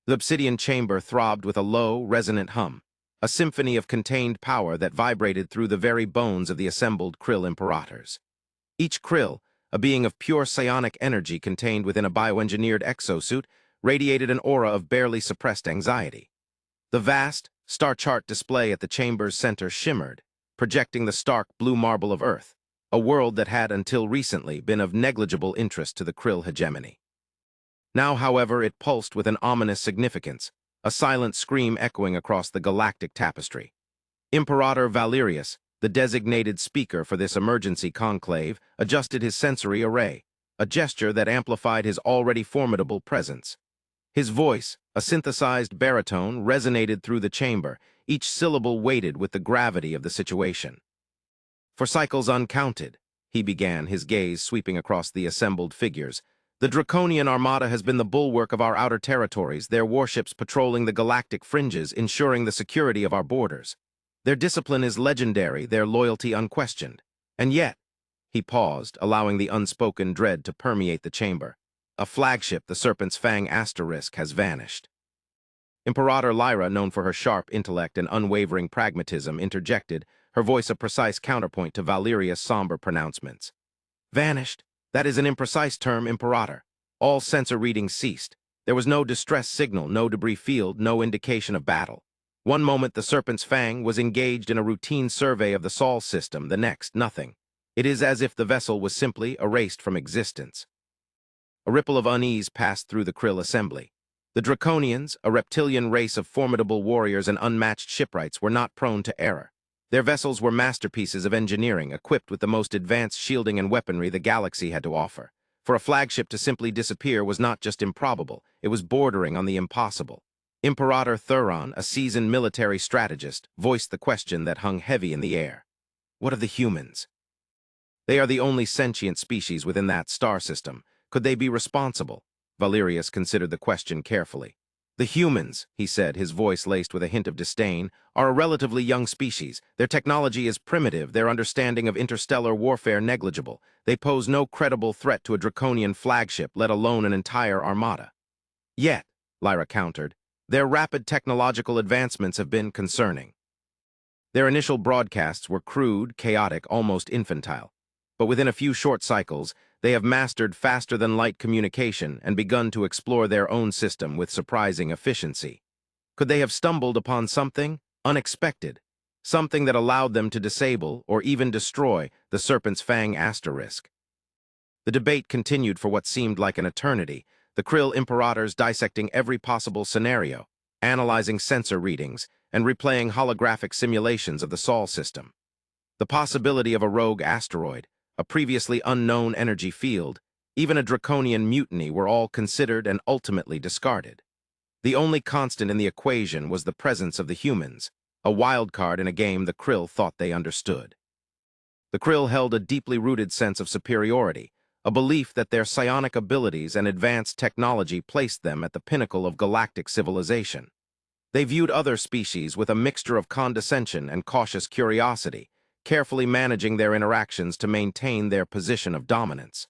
The obsidian chamber throbbed with a low, resonant hum, a symphony of contained power that vibrated through the very bones of the assembled krill imperators. Each krill, a being of pure psionic energy contained within a bioengineered exosuit, radiated an aura of barely suppressed anxiety. The vast, star-chart display at the chamber's center shimmered, projecting the stark blue marble of Earth, a world that had until recently been of negligible interest to the krill hegemony. Now, however, it pulsed with an ominous significance, a silent scream echoing across the galactic tapestry. Imperator Valerius, the designated speaker for this emergency conclave, adjusted his sensory array, a gesture that amplified his already formidable presence. His voice, a synthesized baritone, resonated through the chamber, each syllable weighted with the gravity of the situation. "For cycles uncounted," he began, his gaze sweeping across the assembled figures, "the Draconian armada has been the bulwark of our outer territories, their warships patrolling the galactic fringes, ensuring the security of our borders. Their discipline is legendary, their loyalty unquestioned. And yet," he paused, allowing the unspoken dread to permeate the chamber, "a flagship, the Serpent's Fang Asterisk, has vanished." Imperator Lyra, known for her sharp intellect and unwavering pragmatism, interjected, her voice a precise counterpoint to Valerius' somber pronouncements. "Vanished? That is an imprecise term, Imperator. All sensor readings ceased. There was no distress signal, no debris field, no indication of battle. One moment the Serpent's Fang was engaged in a routine survey of the Sol system, the next, nothing. It is as if the vessel was simply erased from existence." A ripple of unease passed through the krill assembly. The Draconians, a reptilian race of formidable warriors and unmatched shipwrights, were not prone to error. Their vessels were masterpieces of engineering, equipped with the most advanced shielding and weaponry the galaxy had to offer. For a flagship to simply disappear was not just improbable, it was bordering on the impossible. Imperator Thuron, a seasoned military strategist, voiced the question that hung heavy in the air. "What of the humans? They are the only sentient species within that star system. Could they be responsible?" Valerius considered the question carefully. "The humans," he said, his voice laced with a hint of disdain, "are a relatively young species. Their technology is primitive, their understanding of interstellar warfare negligible. They pose no credible threat to a Draconian flagship, let alone an entire armada." "Yet," Lyra countered, "their rapid technological advancements have been concerning." Their initial broadcasts were crude, chaotic, almost infantile. But within a few short cycles, they have mastered faster-than-light communication and begun to explore their own system with surprising efficiency. Could they have stumbled upon something unexpected, something that allowed them to disable or even destroy the Serpent's Fang Asterisk? The debate continued for what seemed like an eternity, the krill imperators dissecting every possible scenario, analyzing sensor readings, and replaying holographic simulations of the Sol system. The possibility of a rogue asteroid, a previously unknown energy field, even a Draconian mutiny were all considered and ultimately discarded. The only constant in the equation was the presence of the humans, a wild card in a game the krill thought they understood. The krill held a deeply rooted sense of superiority, a belief that their psionic abilities and advanced technology placed them at the pinnacle of galactic civilization. They viewed other species with a mixture of condescension and cautious curiosity, carefully managing their interactions to maintain their position of dominance.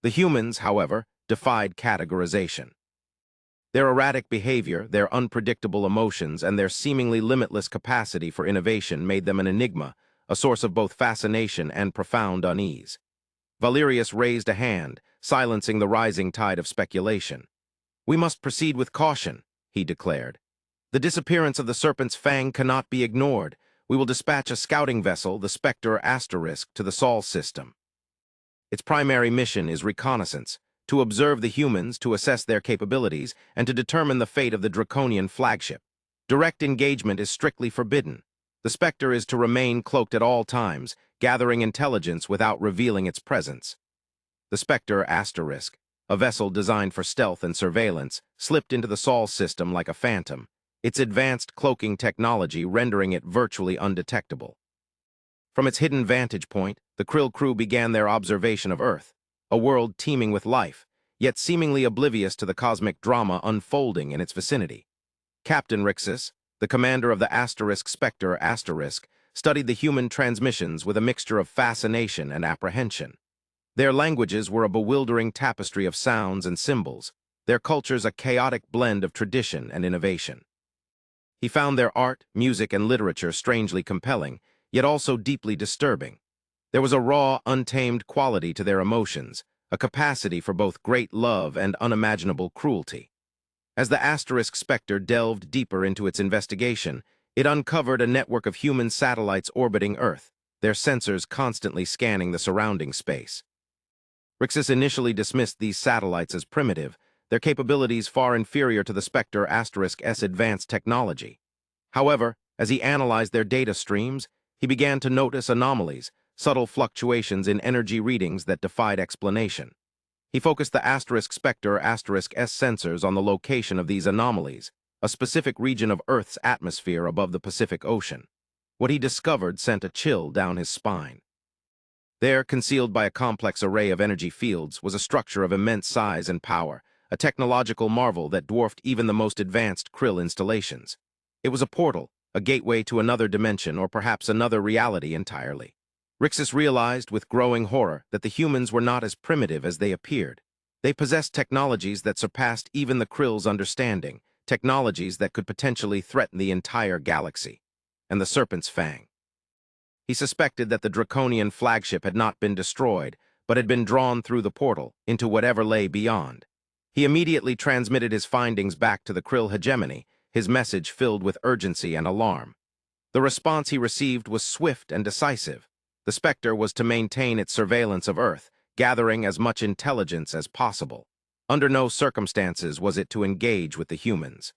The humans, however, defied categorization. Their erratic behavior, their unpredictable emotions, and their seemingly limitless capacity for innovation made them an enigma, a source of both fascination and profound unease. Valerius raised a hand, silencing the rising tide of speculation. "We must proceed with caution," he declared. "The disappearance of the Serpent's Fang cannot be ignored. We will dispatch a scouting vessel, the Spectre Asterisk, to the Sol system. Its primary mission is reconnaissance, to observe the humans, to assess their capabilities, and to determine the fate of the Draconian flagship. Direct engagement is strictly forbidden. The Spectre is to remain cloaked at all times, gathering intelligence without revealing its presence." The Spectre Asterisk, a vessel designed for stealth and surveillance, slipped into the Sol system like a phantom, its advanced cloaking technology rendering it virtually undetectable. From its hidden vantage point, the krill crew began their observation of Earth, a world teeming with life, yet seemingly oblivious to the cosmic drama unfolding in its vicinity. Captain Rixus, the commander of the Asterisk Spectre Asterisk, studied the human transmissions with a mixture of fascination and apprehension. Their languages were a bewildering tapestry of sounds and symbols, their cultures a chaotic blend of tradition and innovation. He found their art, music, and literature strangely compelling, yet also deeply disturbing. There was a raw, untamed quality to their emotions, a capacity for both great love and unimaginable cruelty. As the asterisk specter delved deeper into its investigation, it uncovered a network of human satellites orbiting Earth, their sensors constantly scanning the surrounding space. Rixus initially dismissed these satellites as primitive, their capabilities far inferior to the Spectre *S advanced technology. However, as he analyzed their data streams, he began to notice anomalies, subtle fluctuations in energy readings that defied explanation. He focused the Spectre *S sensors on the location of these anomalies, a specific region of Earth's atmosphere above the Pacific Ocean. What he discovered sent a chill down his spine. There, concealed by a complex array of energy fields, was a structure of immense size and power, a technological marvel that dwarfed even the most advanced Krill installations. It was a portal, a gateway to another dimension or perhaps another reality entirely. Rixus realized with growing horror that the humans were not as primitive as they appeared. They possessed technologies that surpassed even the Krill's understanding, technologies that could potentially threaten the entire galaxy. And the Serpent's Fang. He suspected that the Draconian flagship had not been destroyed, but had been drawn through the portal into whatever lay beyond. He immediately transmitted his findings back to the Krill hegemony, his message filled with urgency and alarm. The response he received was swift and decisive. The Spectre was to maintain its surveillance of Earth, gathering as much intelligence as possible. Under no circumstances was it to engage with the humans.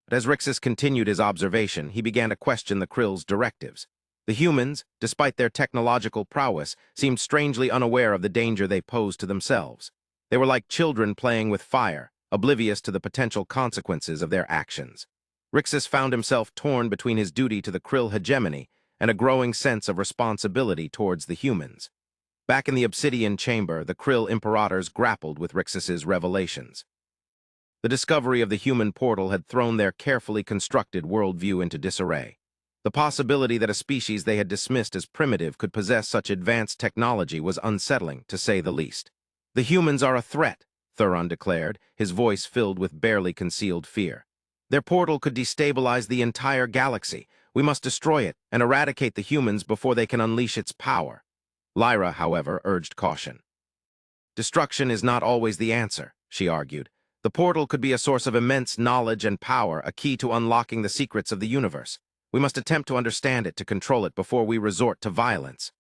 But as Rixus continued his observation, he began to question the Krill's directives. The humans, despite their technological prowess, seemed strangely unaware of the danger they posed to themselves. They were like children playing with fire, oblivious to the potential consequences of their actions. Rixus found himself torn between his duty to the Krill hegemony and a growing sense of responsibility towards the humans. Back in the obsidian chamber, the Krill Imperators grappled with Rixus's revelations. The discovery of the human portal had thrown their carefully constructed worldview into disarray. The possibility that a species they had dismissed as primitive could possess such advanced technology was unsettling, to say the least. "The humans are a threat," Thuron declared, his voice filled with barely concealed fear. "Their portal could destabilize the entire galaxy. We must destroy it and eradicate the humans before they can unleash its power." Lyra, however, urged caution. "Destruction is not always the answer," she argued. "The portal could be a source of immense knowledge and power, a key to unlocking the secrets of the universe. We must attempt to understand it, to control it, before we resort to violence."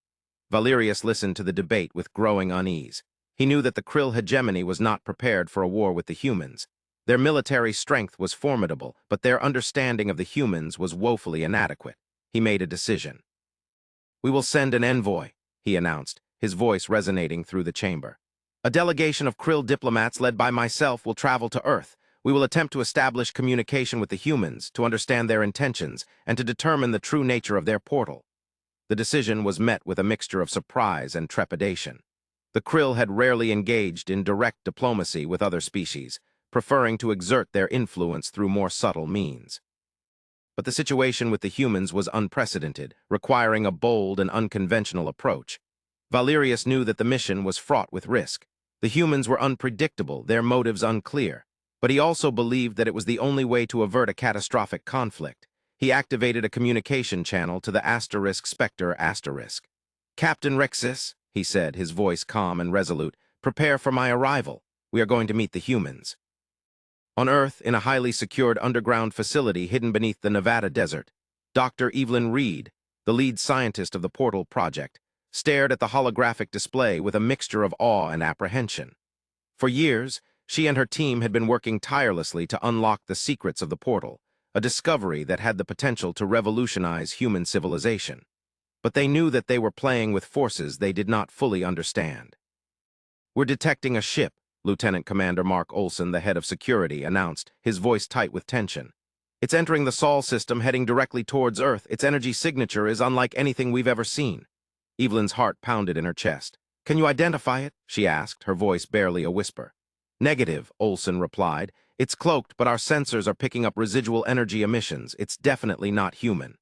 Valerius listened to the debate with growing unease. He knew that the Krill hegemony was not prepared for a war with the humans. Their military strength was formidable, but their understanding of the humans was woefully inadequate. He made a decision. "We will send an envoy," he announced, his voice resonating through the chamber. "A delegation of Krill diplomats led by myself will travel to Earth. We will attempt to establish communication with the humans, to understand their intentions, and to determine the true nature of their portal." The decision was met with a mixture of surprise and trepidation. The Krill had rarely engaged in direct diplomacy with other species, preferring to exert their influence through more subtle means. But the situation with the humans was unprecedented, requiring a bold and unconventional approach. Valerius knew that the mission was fraught with risk. The humans were unpredictable, their motives unclear. But he also believed that it was the only way to avert a catastrophic conflict. He activated a communication channel to the Spectre *. "Captain Rixus," he said, his voice calm and resolute, "prepare for my arrival. We are going to meet the humans." On Earth, in a highly secured underground facility hidden beneath the Nevada desert, Dr. Evelyn Reed, the lead scientist of the Portal Project, stared at the holographic display with a mixture of awe and apprehension. For years, she and her team had been working tirelessly to unlock the secrets of the portal, a discovery that had the potential to revolutionize human civilization. But they knew that they were playing with forces they did not fully understand. "We're detecting a ship," Lieutenant Commander Mark Olson, the head of security, announced, his voice tight with tension. "It's entering the Sol system, heading directly towards Earth. Its energy signature is unlike anything we've ever seen." Evelyn's heart pounded in her chest. "Can you identify it?" she asked, her voice barely a whisper. "Negative," Olson replied. "It's cloaked, but our sensors are picking up residual energy emissions. It's definitely not human."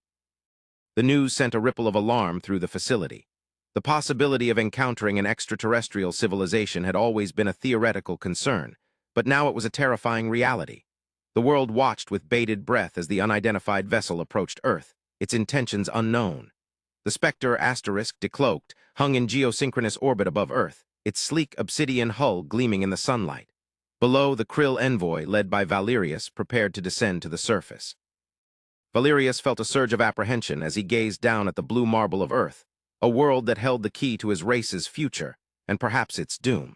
The news sent a ripple of alarm through the facility. The possibility of encountering an extraterrestrial civilization had always been a theoretical concern, But now it was a terrifying reality. The world watched with bated breath as the unidentified vessel approached Earth, its intentions unknown. The Spectre asterisk, decloaked, hung in geosynchronous orbit above Earth, its sleek obsidian hull gleaming in the sunlight. Below, the Krill envoy, led by Valerius, prepared to descend to the surface. Valerius felt a surge of apprehension as he gazed down at the blue marble of Earth, a world that held the key to his race's future, and perhaps its doom.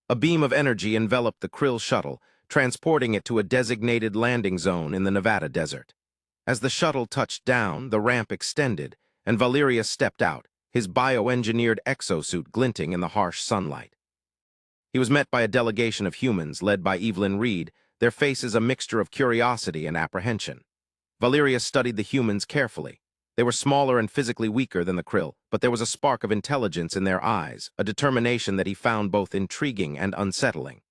A beam of energy enveloped the Krill shuttle, transporting it to a designated landing zone in the Nevada desert. As the shuttle touched down, the ramp extended, and Valerius stepped out, his bioengineered exosuit glinting in the harsh sunlight. He was met by a delegation of humans led by Evelyn Reed, their faces a mixture of curiosity and apprehension. Valerius studied the humans carefully. They were smaller and physically weaker than the Krill, but there was a spark of intelligence in their eyes, a determination that he found both intriguing and unsettling.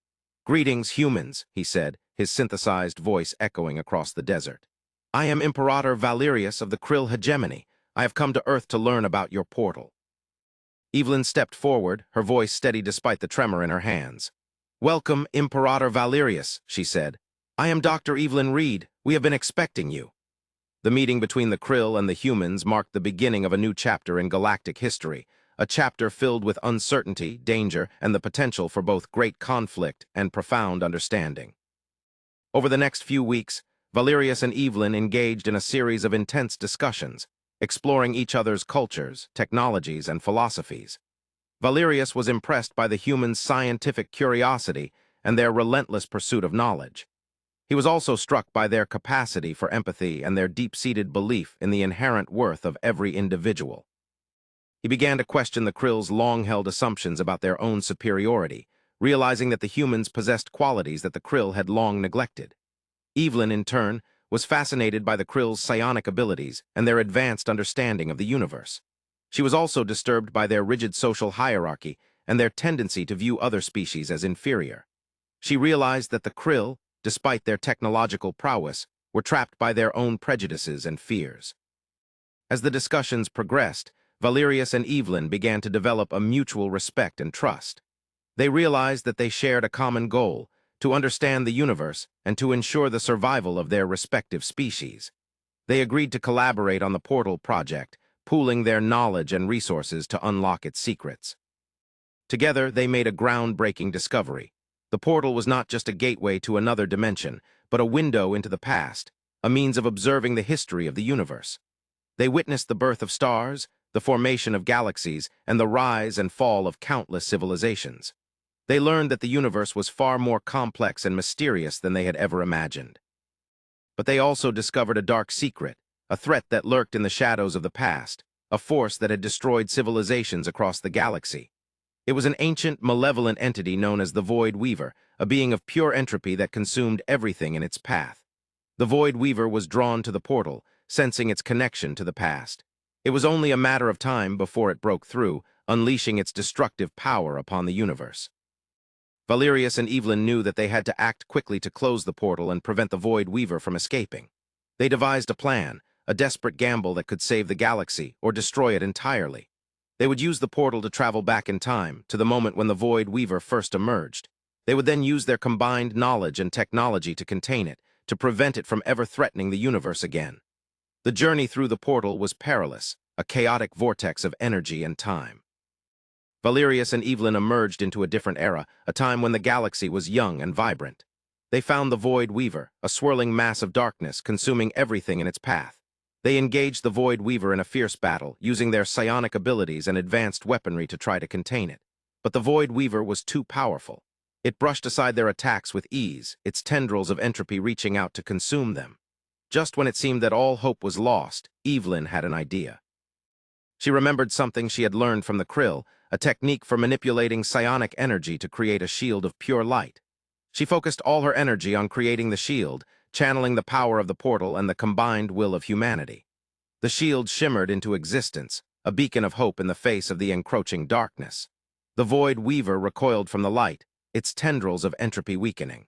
"Greetings, humans," he said, his synthesized voice echoing across the desert. "I am Imperator Valerius of the Krill hegemony. I have come to Earth to learn about your portal." Evelyn stepped forward, her voice steady despite the tremor in her hands. "Welcome, Imperator Valerius," she said. "I am Dr. Evelyn Reed. We have been expecting you." The meeting between the Krill and the humans marked the beginning of a new chapter in galactic history, a chapter filled with uncertainty, danger, and the potential for both great conflict and profound understanding. Over the next few weeks, Valerius and Evelyn engaged in a series of intense discussions, exploring each other's cultures, technologies, and philosophies. Valerius was impressed by the humans' scientific curiosity and their relentless pursuit of knowledge. He was also struck by their capacity for empathy and their deep-seated belief in the inherent worth of every individual. He began to question the Krill's long-held assumptions about their own superiority, realizing that the humans possessed qualities that the Krill had long neglected. Evelyn, in turn, was fascinated by the Krill's psionic abilities and their advanced understanding of the universe. She was also disturbed by their rigid social hierarchy and their tendency to view other species as inferior. She realized that the Krill, despite their technological prowess, were trapped by their own prejudices and fears. As the discussions progressed, Valerius and Evelyn began to develop a mutual respect and trust. They realized that they shared a common goal, to understand the universe and to ensure the survival of their respective species. They agreed to collaborate on the Portal project, pooling their knowledge and resources to unlock its secrets. Together, they made a groundbreaking discovery. The portal was not just a gateway to another dimension, but a window into the past, a means of observing the history of the universe. They witnessed the birth of stars, the formation of galaxies, and the rise and fall of countless civilizations. They learned that the universe was far more complex and mysterious than they had ever imagined. But they also discovered a dark secret, a threat that lurked in the shadows of the past, a force that had destroyed civilizations across the galaxy. It was an ancient, malevolent entity known as the Void Weaver, a being of pure entropy that consumed everything in its path. The Void Weaver was drawn to the portal, sensing its connection to the past. It was only a matter of time before it broke through, unleashing its destructive power upon the universe. Valerius and Evelyn knew that they had to act quickly to close the portal and prevent the Void Weaver from escaping. They devised a plan, a desperate gamble that could save the galaxy or destroy it entirely. They would use the portal to travel back in time, to the moment when the Void Weaver first emerged. They would then use their combined knowledge and technology to contain it, to prevent it from ever threatening the universe again. The journey through the portal was perilous, a chaotic vortex of energy and time. Valerius and Evelyn emerged into a different era, a time when the galaxy was young and vibrant. They found the Void Weaver, a swirling mass of darkness consuming everything in its path. They engaged the Void Weaver in a fierce battle, using their psionic abilities and advanced weaponry to try to contain it. But the Void Weaver was too powerful. It brushed aside their attacks with ease, its tendrils of entropy reaching out to consume them. Just when it seemed that all hope was lost, Evelyn had an idea. She remembered something she had learned from the Krill, a technique for manipulating psionic energy to create a shield of pure light. She focused all her energy on creating the shield, channeling the power of the portal and the combined will of humanity. The shield shimmered into existence, a beacon of hope in the face of the encroaching darkness. The Void Weaver recoiled from the light, its tendrils of entropy weakening.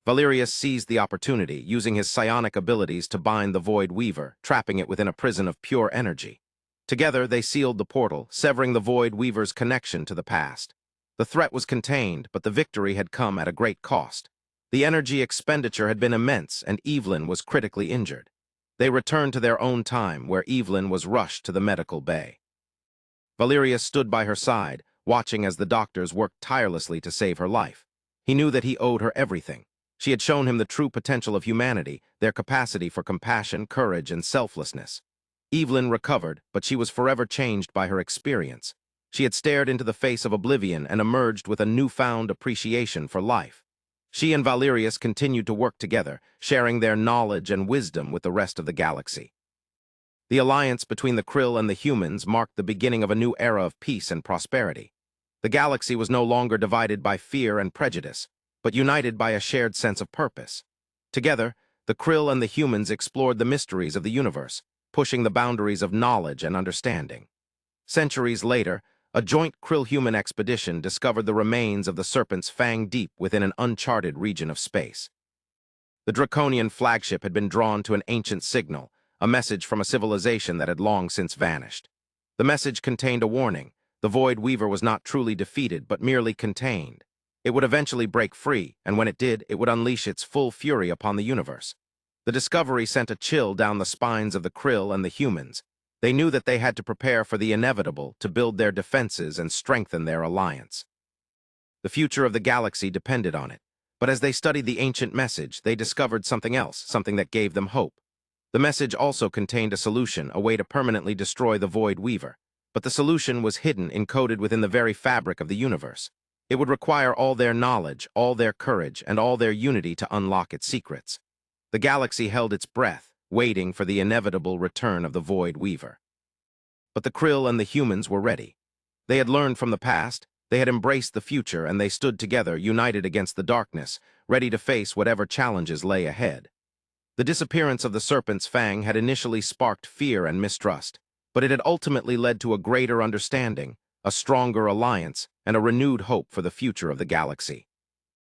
Valerius seized the opportunity, using his psionic abilities to bind the Void Weaver, trapping it within a prison of pure energy. Together, they sealed the portal, severing the Void Weaver's connection to the past. The threat was contained, but the victory had come at a great cost. The energy expenditure had been immense, and Evelyn was critically injured. They returned to their own time, where Evelyn was rushed to the medical bay. Valerius stood by her side, watching as the doctors worked tirelessly to save her life. He knew that he owed her everything. She had shown him the true potential of humanity, their capacity for compassion, courage, and selflessness. Evelyn recovered, but she was forever changed by her experience. She had stared into the face of oblivion and emerged with a newfound appreciation for life. She and Valerius continued to work together, sharing their knowledge and wisdom with the rest of the galaxy. The alliance between the Krill and the humans marked the beginning of a new era of peace and prosperity. The galaxy was no longer divided by fear and prejudice, but united by a shared sense of purpose. Together, the Krill and the humans explored the mysteries of the universe, pushing the boundaries of knowledge and understanding. Centuries later, a joint Krill-human expedition discovered the remains of the Serpent's Fang deep within an uncharted region of space. The Draconian flagship had been drawn to an ancient signal, a message from a civilization that had long since vanished. The message contained a warning. The Void Weaver was not truly defeated, but merely contained. It would eventually break free, and when it did, it would unleash its full fury upon the universe. The discovery sent a chill down the spines of the Krill and the humans. They knew that they had to prepare for the inevitable, to build their defenses and strengthen their alliance. The future of the galaxy depended on it, but as they studied the ancient message, they discovered something else, something that gave them hope. The message also contained a solution, a way to permanently destroy the Void Weaver. But the solution was hidden, encoded within the very fabric of the universe. It would require all their knowledge, all their courage, and all their unity to unlock its secrets. The galaxy held its breath, waiting for the inevitable return of the Void Weaver. But the Krill and the humans were ready. They had learned from the past, they had embraced the future, and they stood together, united against the darkness, ready to face whatever challenges lay ahead. The disappearance of the Serpent's Fang had initially sparked fear and mistrust, but it had ultimately led to a greater understanding, a stronger alliance, and a renewed hope for the future of the galaxy.